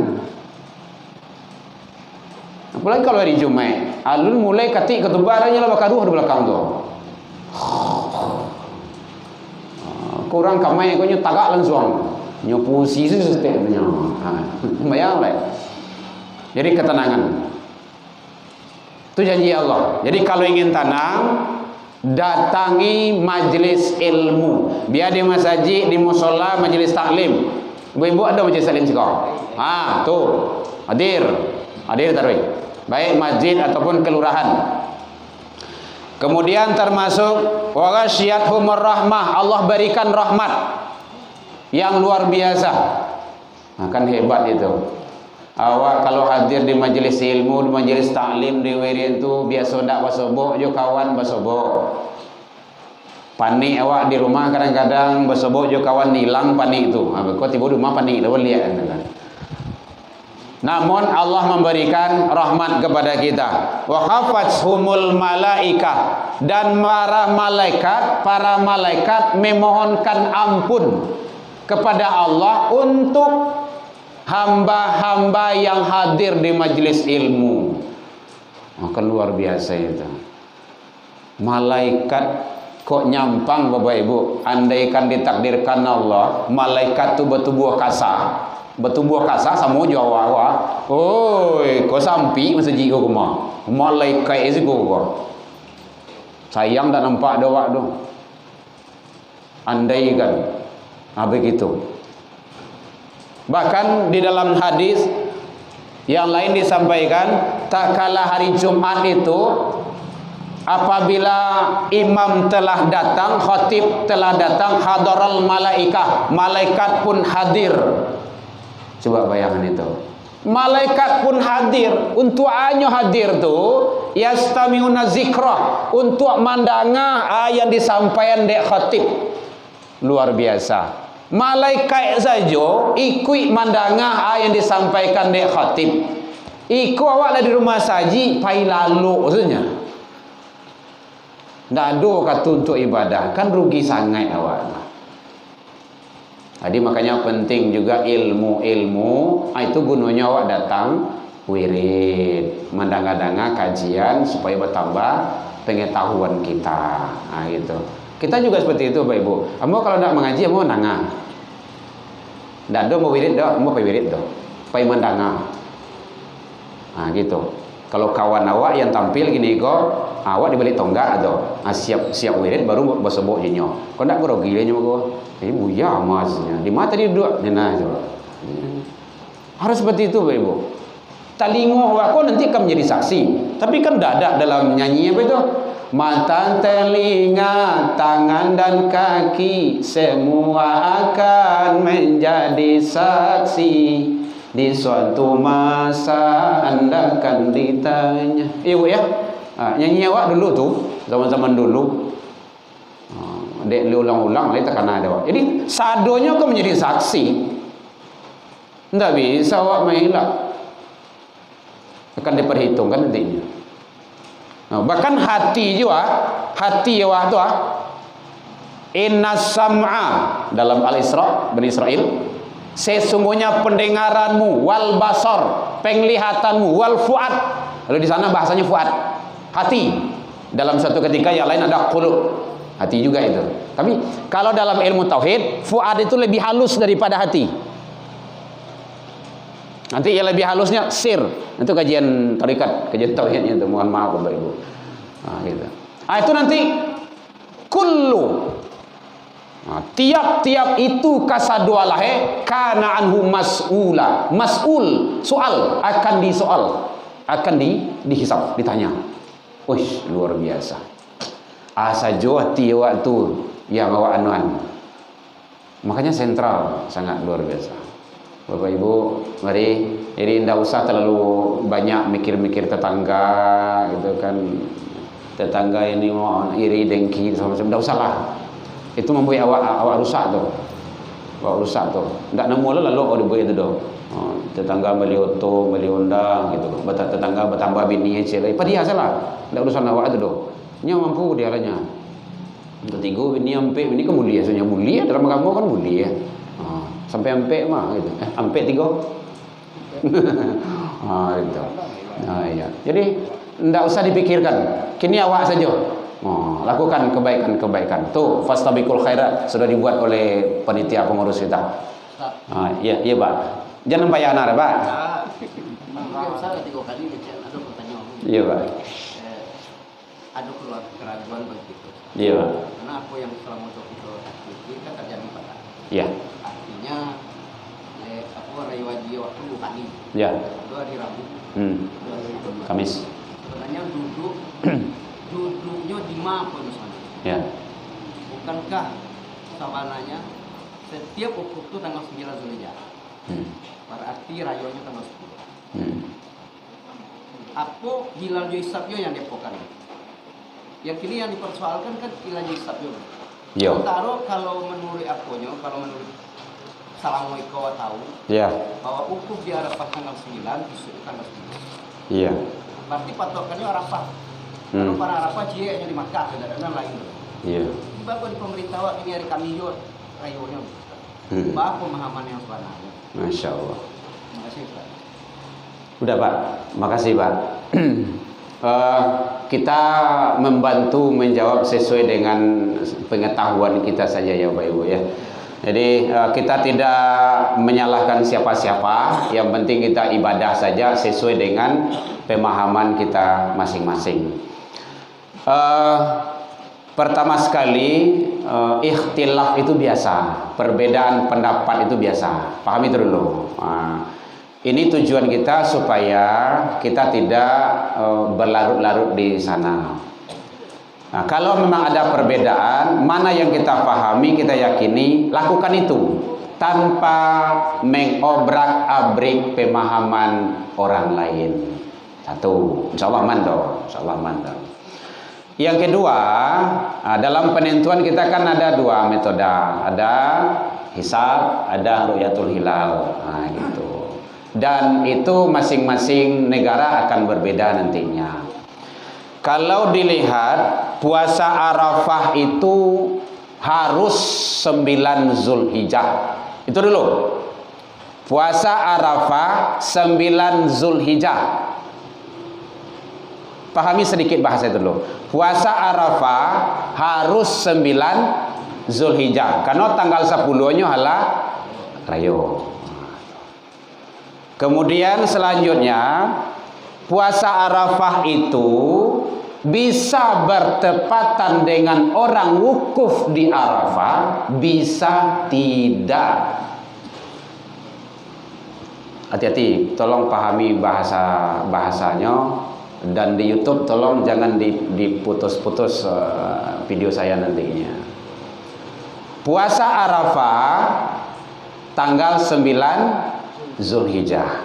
Apalagi kalau hari Jumat, alun mulai ketik ketubarannya lah bakaruh di belakang tu. Kurang kamai kau tagak langsung. Nyopusi sih setiapnya. Bayang lah. Jadi ketenangan. Itu janji Allah. Jadi kalau ingin tenang, datangi majlis ilmu. Biar di masjid, di musola, majlis taklim. Ibu-ibu ada majlis taklim sekarang? Tuh. Hadir taruh. Baik masjid ataupun kelurahan. Kemudian termasuk wa ghasyiyatuhumur rahmah, Allah berikan rahmat yang luar biasa. Kan hebat itu. Awak kalau hadir di majelis ilmu, di majelis taklim, di wirid itu biasa ndak basobok jo kawan basobok. Panik awak di rumah kadang-kadang basobok jo kawan hilang panik itu. Kau tiba di rumah panik dah lihat kan. Namun Allah memberikan rahmat kepada kita. Wa khafathumul malaikah, dan para malaikat memohonkan ampun kepada Allah untuk hamba-hamba yang hadir di majlis ilmu. Maka luar biasa itu. Malaikat kok nyampang Bapak Ibu. Andaikan ditakdirkan Allah, malaikat itu bertubuh kasar. Bertubuh kasar sama jawa. Oi, kau sampi masa jigo kemah. Malaikat itu kau. Sayang tak nampak doa tu. Andaikan. Begitu. Bahkan di dalam hadis yang lain disampaikan, tak kala hari Jumat itu apabila imam telah datang, khatib telah datang, hadaral malaikah, malaikat pun hadir. Coba bayangkan itu. Malaikat pun hadir. Untuk anyo hadir tu yastami'una zikrah, untuk mandanga yang disampaikan dek khatib. Luar biasa. Malaikat saja ikut mandangah yang disampaikan dek khatib. Ikut awak lah di rumah saji pai lalu maksudnya. Ndak ada kata untuk ibadah, kan rugi sangat awak. Jadi makanya penting juga ilmu itu gunanya awak datang wirid, mandanga-danga kajian supaya bertambah pengetahuan kita. Gitu. Kita juga seperti itu Bapak Ibu. Kamu kalau tidak mengaji, kamu nangah. Tidak ada mau wirid dah, kamu pakai wirid dah. Pakai mendangah. Gitu. Kalau kawan awak yang tampil gini kok, awak dibalik tonggak atau siap wirid baru bersebut jinyo. Kau nak grogi dia nyoba kau. Buya masnya. Di mata dia duduk. Nah, coba. Harus seperti itu, Bapak Ibu. Talingo awak kau nanti akan menjadi saksi. Tapi kan dadak dalam nyanyi apa itu? Mata, telinga, tangan dan kaki semua akan menjadi saksi. Di suatu masa Anda akan ditanya. Ibu ya, nyanyi awak dulu tuh, zaman-zaman dulu. Dek ulang-ulang, kita kan ada. Jadi sadonya kau menjadi saksi. Tidak bisa awak menghilak. Akan diperhitungkan nantinya. Bahkan hati juga, hati awak tu inna sam'a dalam Al-Isra, Bani Israel. Sesungguhnya pendengaranmu, wal basar, penglihatanmu, wal fuad. Lalu di sana bahasanya fuad, hati. Dalam satu ketika yang lain ada qulub, hati juga itu. Tapi kalau dalam ilmu tauhid, fuad itu lebih halus daripada hati. Nanti yang lebih halusnya sir. Itu kajian tarikat, kajian tauhidnya itu. Mohon maaf Bapak Ibu. Gitu. Itu nanti kullu. Tiap-tiap itu kasadualahe kana anhu mas'ula. Mas'ul, soal, akan disoal, akan dihisab, ditanya. Wih, luar biasa. Asa jauh tiwak tu yang awak anuan. Makanya sentral, sangat luar biasa. Bapak Ibu, mari. Jadi tidak usah terlalu banyak mikir-mikir tetangga gitu kan. Tetangga ini mau iri dengki sama macam, tidak usah lah. Itu membuat awak rusak tu. Awak rusak tu. Tak nemu lalu orang buat itu doh. Tetangga beli oto, beli Honda gitu. Tetangga bertambah bini cewek. Apa dia salah? Tak urusan awak itu doh. Nya mampu dia lahnya. Untuk tiga bini ampe, bini kan mulia, sebenarnya mulia dalam agama kan mulia. Sampai ampe mah gitu. Ampe tiga. Itu. Ya. Jadi tidak usah dipikirkan. Kini awak saja. Lakukan kebaikan-kebaikan. Tuh, fastabiqul khairat sudah dibuat oleh panitia pengurus kita. Iya, Pak. Jangan payah anak, Pak. Saya 3 kali ada pertanyaan. Iya, Pak. Ada keluar keraguan begitu. Iya, Pak. Karena aku yang selama itu kan terjadi pada. Iya. Artinya aku rayu haji waktu 2 kali. Iya. 2 hari Rabu. 2 hari Kamis. Sebenarnya duduknya di mana pun sana. Ya. Bukankah sabananya setiap ukuk itu tanggal 9 Zulhijjah. Berarti rayuannya tanggal 10. Apa hilal hisabnya yang dipokan? Yang kini yang dipersoalkan kan hilal hisabnya. Yo. Sementara kalau menurut aponya, kalau menurut Assalamualaikum tahu. Ya. Bahwa ukuk di Arafah tanggal 9, besok tanggal 10. Iya. Berarti patokannya Arafah. Kalau para Arafah cie di Makkah dan lain. Iya. Tiba di pemerintah ini hari kami yo rayuannya. Bah pemahaman yang sebenarnya. Masya Allah. Terima kasih Pak. Udah Pak, makasih Pak. Kita membantu menjawab sesuai dengan pengetahuan kita saja ya Bapak Ibu ya. Jadi kita tidak menyalahkan siapa-siapa. Yang penting kita ibadah saja sesuai dengan pemahaman kita masing-masing. Pertama sekali ikhtilaf itu biasa, perbedaan pendapat itu biasa. Pahami itu dulu. Ini tujuan kita supaya kita tidak berlarut-larut di sana. Nah, kalau memang ada perbedaan, mana yang kita pahami, kita yakini, lakukan itu tanpa mengobrak-abrik pemahaman orang lain. Satu, insyaallah mandor, insyaallah mandor. Yang kedua, dalam penentuan kita kan ada 2 metode, ada hisab, ada ru'yatul hilal, gitu. Dan itu masing-masing negara akan berbeda nantinya. Kalau dilihat puasa Arafah itu harus 9 Zulhijjah. Itu dulu. Puasa Arafah 9 Zulhijjah. Pahami sedikit bahasa itu dulu. Puasa Arafah harus 9 Zulhijjah. Karena tanggal 10-nya adalah rayo. Kemudian selanjutnya puasa Arafah itu bisa bertepatan dengan orang wukuf di Arafah, bisa tidak. Hati-hati, tolong pahami bahasanya, dan di YouTube tolong jangan diputus-putus video saya nantinya. Puasa Arafah tanggal 9 Zulhijjah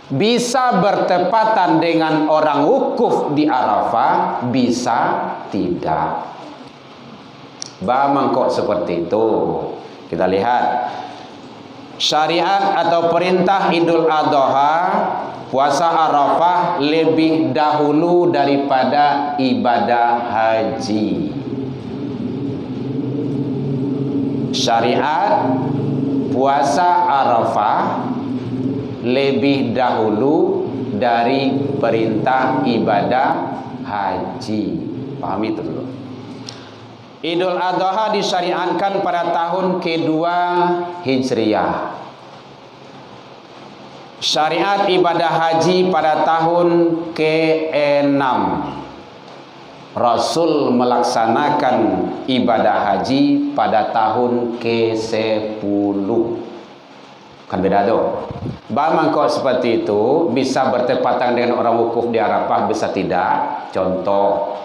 bisa bertepatan dengan orang wukuf di Arafah, bisa tidak. Mangkok seperti itu. Kita lihat syariat atau perintah Idul Adha, puasa Arafah lebih dahulu daripada ibadah haji. Syariat puasa Arafah lebih dahulu dari perintah ibadah haji. Pahami itu dulu. Idul Adha disyariatkan pada tahun kedua Hijriah. Syariat ibadah haji pada tahun ke-6. Rasul melaksanakan ibadah haji pada tahun ke-10. Kan beda tuh. Mangkok seperti itu bisa bertepatan dengan orang wukuf di Arafah, bisa tidak. Contoh,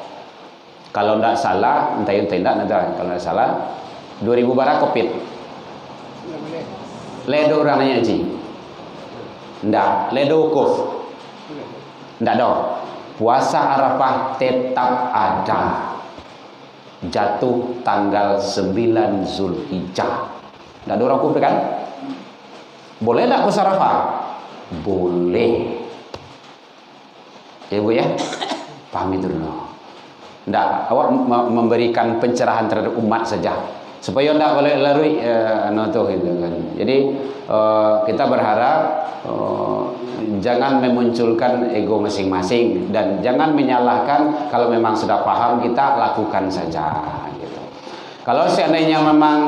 kalau tidak salah, entah tidak, kalau tidak salah, 2000 barak kopit. Ledo orang nanya haji. Tidak, ledo wukuf. Tidak dong. Puasa Arafah tetap ada. Jatuh tanggal 9 Zulhijjah. Tidak ada orang wukuf kan? Boleh tak puasa Arafah? Boleh. Ya Bu ya? Paham itu dulu. Ndak, awak memberikan pencerahan terhadap umat saja, supaya ndak boleh larui gitu kan. Jadi kita berharap jangan memunculkan ego masing-masing, dan jangan menyalahkan. Kalau memang sudah paham, kita lakukan saja gitu. Kalau seandainya memang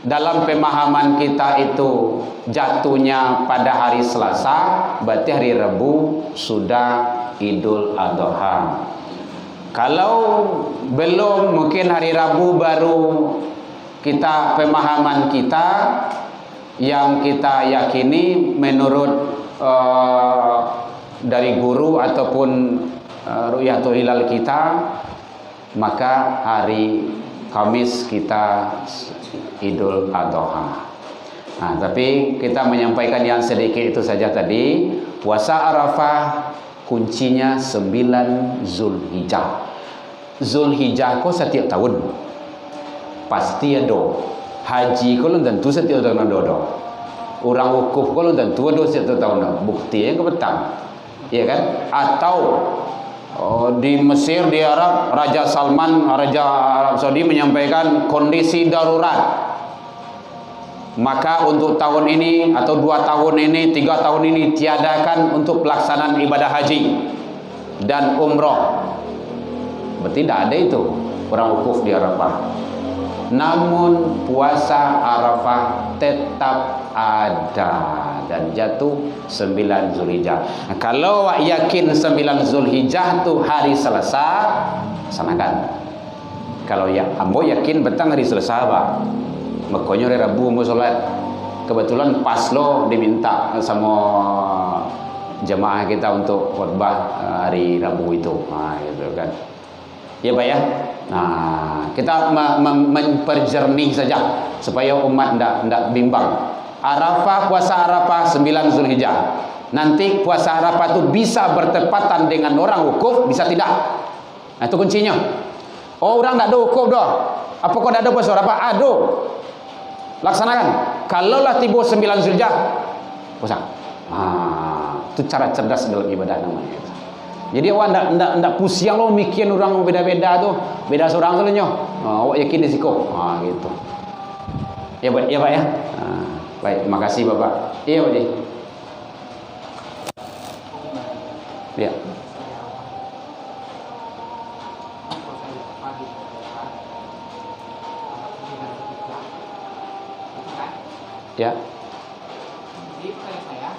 dalam pemahaman kita itu jatuhnya pada hari Selasa, berarti hari Rabu sudah Idul Adha. Kalau belum, mungkin hari Rabu baru kita, pemahaman kita yang kita yakini menurut dari guru ataupun ru'yatul hilal kita, maka hari Kamis kita Idul Adha. Nah, tapi kita menyampaikan yang sedikit itu saja tadi. Puasa Arafah kuncinya 9 Zulhijjah. Zulhijjah kok setiap tahun pasti ada. Haji kok tentu setiap tahun ada. Orang wukuf kok tentu ada setiap tahun. Buktinya kebetang, iya kan? Atau di Mesir, di Arab, Raja Salman, Raja Arab Saudi menyampaikan kondisi darurat. Maka untuk tahun ini atau 2 tahun ini, 3 tahun ini tiadakan untuk pelaksanaan ibadah haji dan umroh. Berarti tidak ada itu orang wukuf di Arafah. Namun puasa Arafah tetap ada dan jatuh 9 Zulhijjah. Nah, kalau yakin 9 Zulhijjah itu hari Selasa, sanakan. Kalau ya ambo yakin betang hari Selasa, Pak. Makanya hari Rabu mau sholat, kebetulan pas lo diminta sama jemaah kita untuk khutbah hari Rabu itu. Nah, gitu kan. Ya Pak ya. Nah, kita memperjernih saja supaya umat tidak bimbang. Arafah, puasa Arafah 9 Zulhijjah. Nanti puasa Arafah itu bisa bertepatan dengan orang wukuf, bisa tidak. Nah, itu kuncinya. Oh, orang tidak ada wukuf dah. Apakah tidak ada puasa Arafah? Ada. Laksanakan. Kalaulah tiba 9 Zulhijjah, puasa. Itu cara cerdas dalam ibadah namanya. Jadi awak ndak pusing lo mikir orang beda-beda tuh, beda seorang tu nyo. Awak yakin risiko. Gitu. Ya Pak ya. Baik, terima kasih Bapak. Iya Pak Ji. Ya. Ya. Jadi saya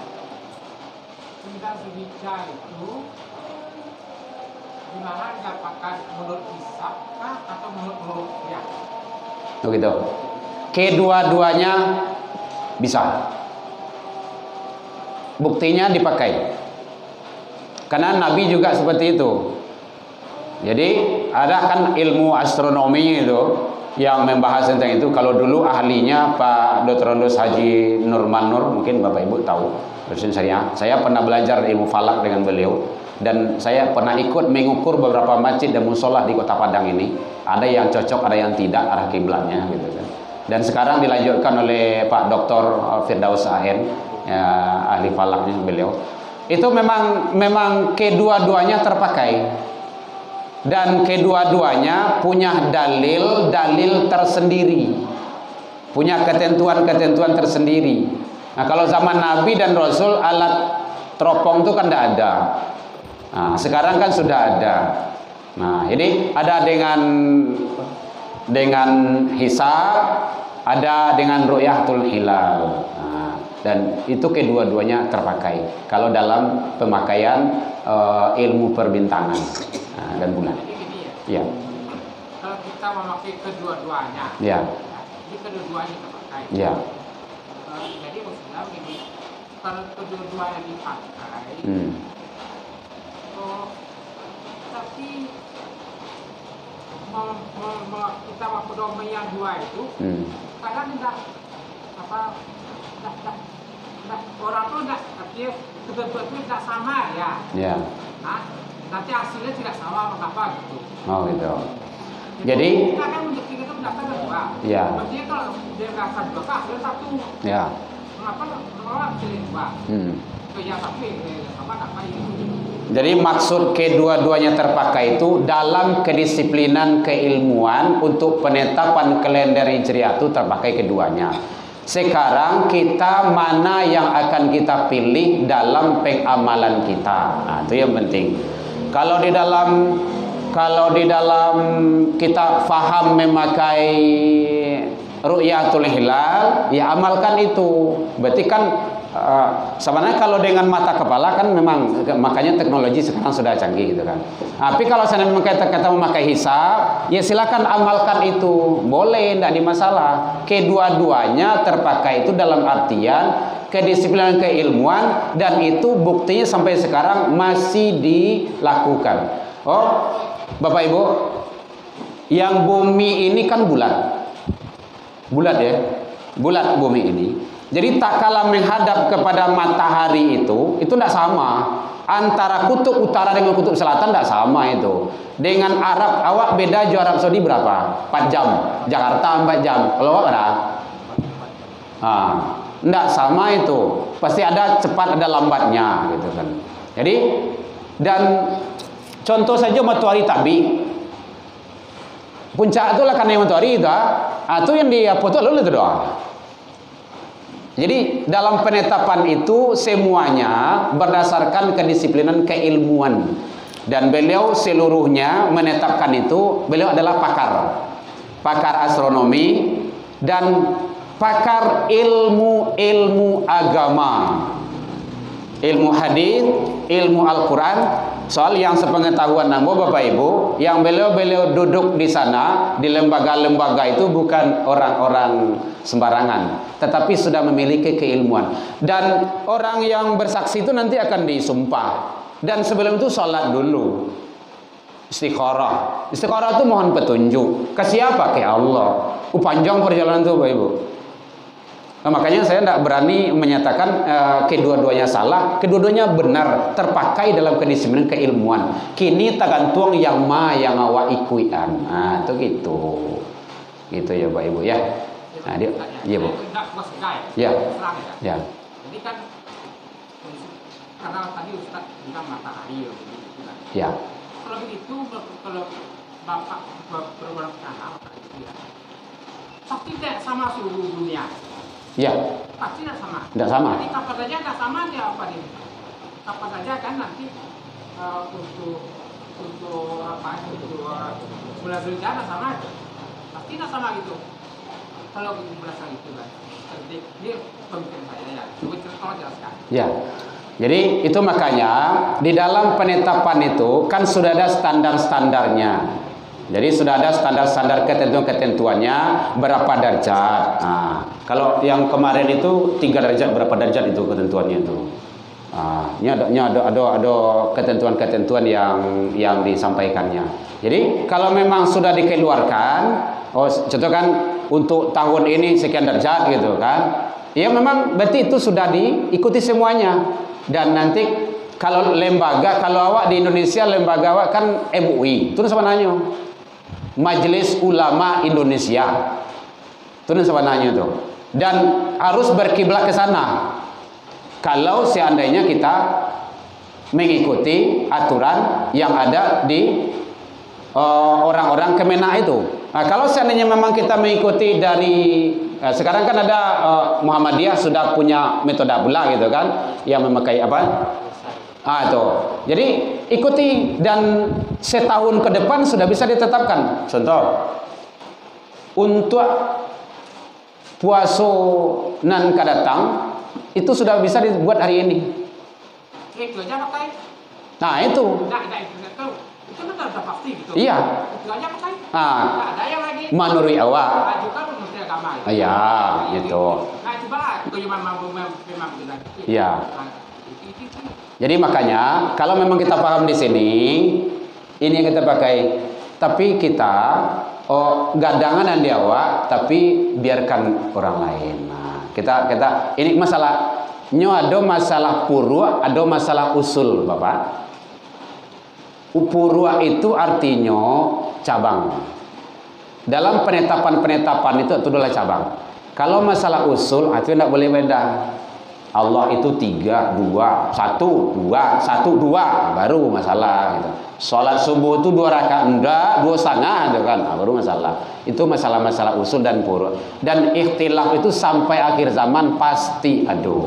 9 Zulhijjah itu gimana didapatkan menurut hisab kah atau menurut ruqyah? Oh gitu. Kedua-duanya bisa. Buktinya dipakai. Karena Nabi juga seperti itu. Jadi ada kan ilmu astronomi itu yang membahas tentang itu. Kalau dulu ahlinya Pak Dr. Rondos Haji Nurman Nur, mungkin Bapak Ibu tahu. Dosen saya pernah belajar ilmu falak dengan beliau, dan saya pernah ikut mengukur beberapa masjid dan musola di Kota Padang ini. Ada yang cocok, ada yang tidak arah kiblatnya gitu kan. Dan sekarang dilanjutkan oleh Pak Dr. Firdaus AN, ya, ahli falaknya beliau. Itu memang kedua-duanya terpakai. Dan kedua-duanya punya dalil tersendiri, punya ketentuan tersendiri. Nah, kalau zaman Nabi dan Rasul alat teropong itu kan tidak ada. Nah, sekarang kan sudah ada. Nah, jadi ada dengan hisab, ada dengan ru'yatul hilal. Nah, dan itu kedua-duanya terpakai kalau dalam pemakaian ilmu perbintangan dan bulan. Jadi gini Ya. ya. Kalau kita memakai kedua-duanya, Ya. jadi kedua-duanya terpakai. Ya. Jadi maksudnya begini, kalau kedua-duanya dipakai, tapi kita mau pedoman yang dua itu, kadang tidak orang tuh tidak, artinya betul-betul tidak sama ya. Ya. Nah, nanti hasilnya tidak sama mengapa gitu. Oh gitu. Jadi kita kan kita mendaftar dua. Ya. Berarti kalau dia daftar dua, hasilnya satu. Ya. Mengapa pilih dua? Ya tapi apa itu? Jadi maksud kedua-duanya terpakai itu dalam kedisiplinan keilmuan untuk penetapan kalender Hijriah itu terpakai keduanya. Sekarang kita mana yang akan kita pilih dalam pengamalan kita. Nah, itu yang penting. Kalau di dalam kita faham memakai ru'yatul hilal, ya amalkan itu. Berarti kan sebenarnya kalau dengan mata kepala kan memang, makanya teknologi sekarang sudah canggih gitu kan. Tapi kalau saya kata memakai hisab, ya silakan amalkan itu, boleh, tidak dimasalah. Kedua-duanya terpakai itu dalam artian kedisiplinan keilmuan, dan itu buktinya sampai sekarang masih dilakukan. Oh, Bapak Ibu, yang bumi ini kan bulat ya, bulat bumi ini. Jadi tak kala menghadap kepada matahari itu tidak sama. Antara kutub utara dengan kutub selatan tidak sama itu. Dengan Arab, awak beda jauh Arab Saudi berapa? 4 jam. Jakarta 4 jam. Kalau awak berapa? Tidak sama itu. Pasti ada cepat, ada lambatnya gitu kan. Jadi, dan contoh saja matahari tabi. Puncak itu lah karena matahari itu yang dia foto lalu itu doang. Jadi dalam penetapan itu semuanya berdasarkan kedisiplinan keilmuan, dan beliau seluruhnya menetapkan itu. Beliau adalah pakar astronomi dan pakar ilmu agama, ilmu hadis, ilmu Al-Quran. Soal yang sepengetahuan namo Bapak Ibu, yang beliau duduk di sana di lembaga-lembaga itu bukan orang-orang sembarangan, tetapi sudah memiliki keilmuan. Dan orang yang bersaksi itu nanti akan disumpah, dan sebelum itu sholat dulu, istikharah. Istikharah itu mohon petunjuk ke siapa? Ke Allah. Panjang perjalanan itu Bapak Ibu. Nah, makanya saya tidak berani menyatakan kedua-duanya salah. Kedua-duanya benar, terpakai dalam kedisiplinan keilmuan. Kini tergantung yang yang awak ikuian. Nah, itu gitu. Gitu ya Bapak Ibu ya. Nah, dia, iya Bu. Ya. Ya. Jadi kan karena tadi Ustaz bilang matahari ya. Kalau begitu, kalau Bapak berulang kanal ya, pasti tidak sama seluruh dunia. Ya. Pasti tidak sama. Tidak sama. Jadi kapan saja tidak sama dia apa nih? Kapan saja kan nanti untuk apa? Untuk bulan Zulhijjah sama aja. Pasti tidak sama gitu. Kalau berasal itu kan. Jadi ini pemikiran saya ya. Coba tolong jelaskan. Ya. Jadi itu makanya di dalam penetapan itu kan sudah ada standar-standarnya. Jadi sudah ada standar-standar ketentuan-ketentuannya berapa derajat. Nah, kalau yang kemarin itu 3 derajat, berapa derajat itu ketentuannya itu. Ini ada ketentuan-ketentuan yang disampaikannya. Jadi kalau memang sudah dikeluarkan, contoh kan untuk tahun ini sekian derajat gitu kan, ya memang berarti itu sudah diikuti semuanya. Dan nanti kalau lembaga, kalau awak di Indonesia lembaga awak kan MUI, itu sama nanya Majelis Ulama Indonesia, itu sama nanya itu, dan harus berkiblat ke sana. Kalau seandainya kita mengikuti aturan yang ada di orang-orang Kemenak itu. Nah, kalau seandainya memang kita mengikuti dari sekarang kan ada Muhammadiyah sudah punya metode pula gitu kan, yang memakai apa? Itu. Jadi ikuti dan setahun ke depan sudah bisa ditetapkan. Contoh untuk puasa nan kadatang itu sudah bisa dibuat hari ini. Itu aja pakai. Nah itu. Itu benar pasti gitu. Iya. Itu aja pakai. Nah, ada yang lagi. menurut awak. Juga Menteri Agama. Iya, gitu. Nah, coba cuma memang benar. Iya. Jadi makanya kalau memang kita paham di sini, ini yang kita pakai. Tapi kita gadangan di awak, tapi biarkan orang lain. Nah, kita ini masalahnya ada masalah purwa, ada masalah usul, Bapak. Purwa itu artinya cabang. Dalam penetapan-penetapan itu adalah cabang. Kalau masalah usul itu tidak boleh beda. Allah itu 3, 2, 1, 2, 1, 2 baru masalah gitu. Salat subuh itu 2 rakaat enggak, 2 setengah gitu kan. Nah, baru masalah. Itu masalah-masalah usul dan purwa. Dan ikhtilaf itu sampai akhir zaman pasti ada.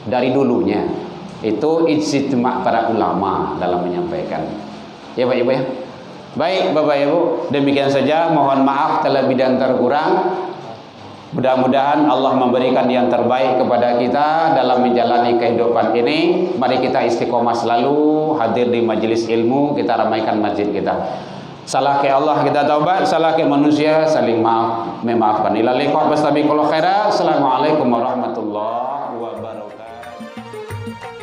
Dari dulunya. Itu ijtima' para ulama dalam menyampaikan. Ya Pak Ibu ya. Baik Bapak Ibu, demikian saja. Mohon maaf terlebih dan terkurang. Mudah-mudahan Allah memberikan yang terbaik kepada kita dalam menjalani kehidupan ini. Mari kita istiqomah selalu hadir di majelis ilmu, kita ramaikan masjid kita. Salah ke Allah kita taubat, salah ke manusia saling memaafkan. Ila liqa wastabiqul khairat. Assalamualaikum warahmatullahi wabarakatuh.